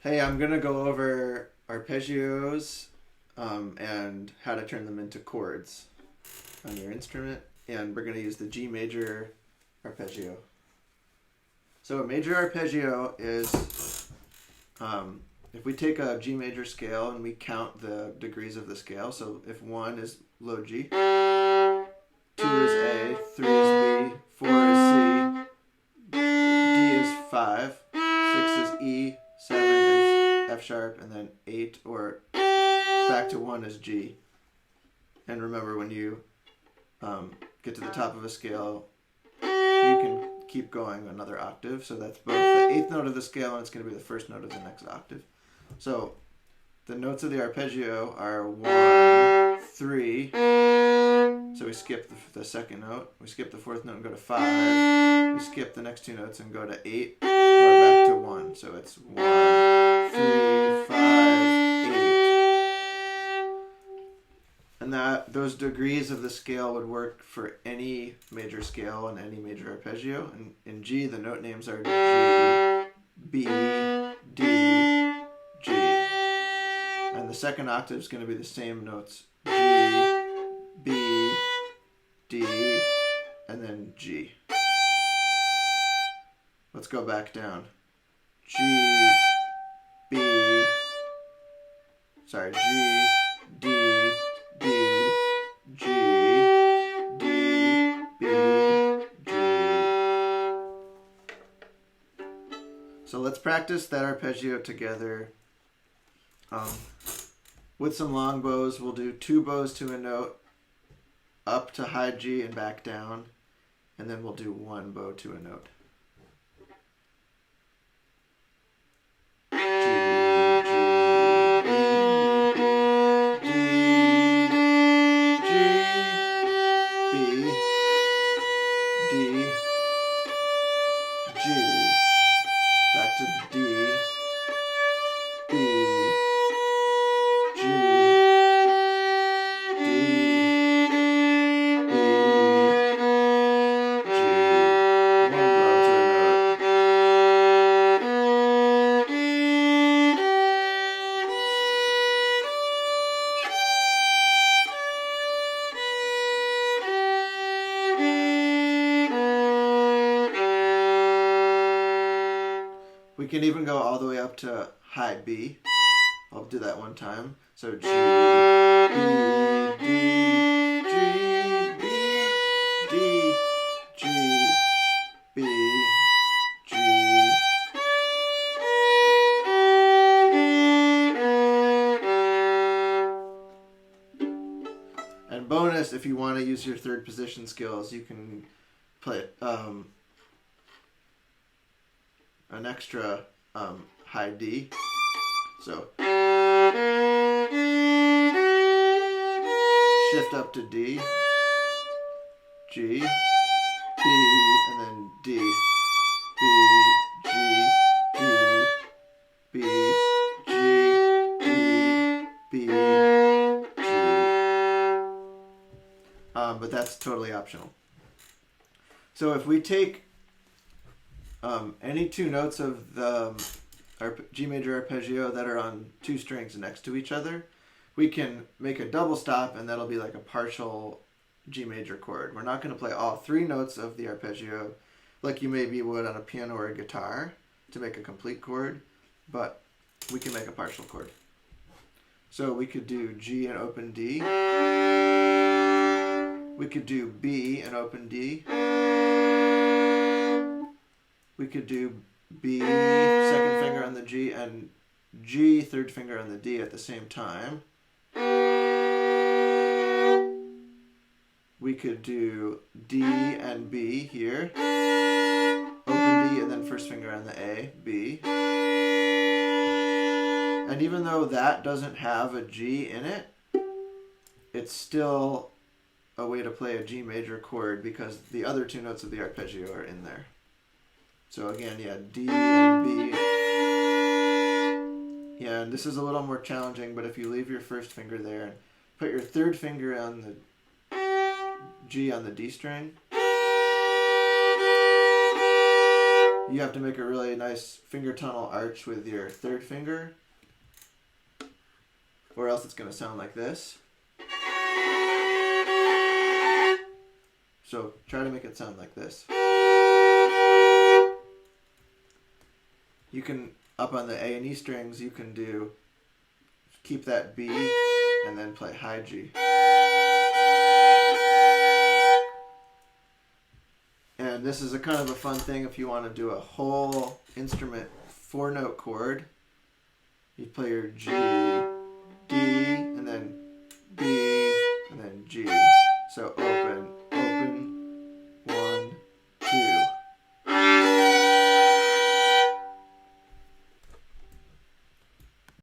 Hey, I'm going to go over arpeggios and how to turn them into chords on your instrument. And we're going to use the G major arpeggio. So a major arpeggio is, if we take a G major scale and we count the degrees of the scale, so if 1 is low G, 2 is A, 3 is B, 4 is C, D is 5, 6 is E, 7 is F sharp, and then 8 or back to 1 is G. And remember, when you get to the top of a scale, you can keep going another octave. So that's both the 8th note of the scale and it's going to be the first note of the next octave. So the notes of the arpeggio are 1, 3. So we skip the second note. We skip the 4th note and go to 5. We skip the next 2 notes and go to 8 or back to 1. So it's 1, 3, 5, 8. And those degrees of the scale would work for any major scale and any major arpeggio. And in G, the note names are G, B, D, G. And the second octave is going to be the same notes: G, B, D, and then G. Let's go back down. G, D, D, G, D, B, G. So let's practice that arpeggio together. With some long bows, we'll do 2 bows to a note, up to high G and back down, and then we'll do 1 bow to a note. We can even go all the way up to high B. I'll do that one time. So G, B, D, G, B, D, G, B, G. And bonus, if you want to use your third position skills, you can play an extra high D. So shift up to D, G, B, and then D, B, G, D, B, G, D, B, G. But that's totally optional. So if we take any 2 notes of the G major arpeggio that are on 2 strings next to each other, we can make a double stop, and that'll be like a partial G major chord. We're not going to play all 3 notes of the arpeggio like you maybe would on a piano or a guitar to make a complete chord, but we can make a partial chord. So we could do G and open D. We could do B and open D. We could do B, 2nd finger on the G, and G, 3rd finger on the D at the same time. We could do D and B here. Open D and then 1st finger on the A, B. And even though that doesn't have a G in it, it's still a way to play a G major chord because the other 2 notes of the arpeggio are in there. So again, yeah, D and B. Yeah, and this is a little more challenging, but if you leave your 1st finger there and put your 3rd finger on the G on the D string, You have to make a really nice finger tunnel arch with your third finger, or else it's going to sound like this. So try to make it sound like this. You can, up on the A and E strings, you can keep that B and then play high G. And this is a kind of a fun thing if you want to do a whole instrument 4-note chord. You play your G, D, and then B, and then G. So open,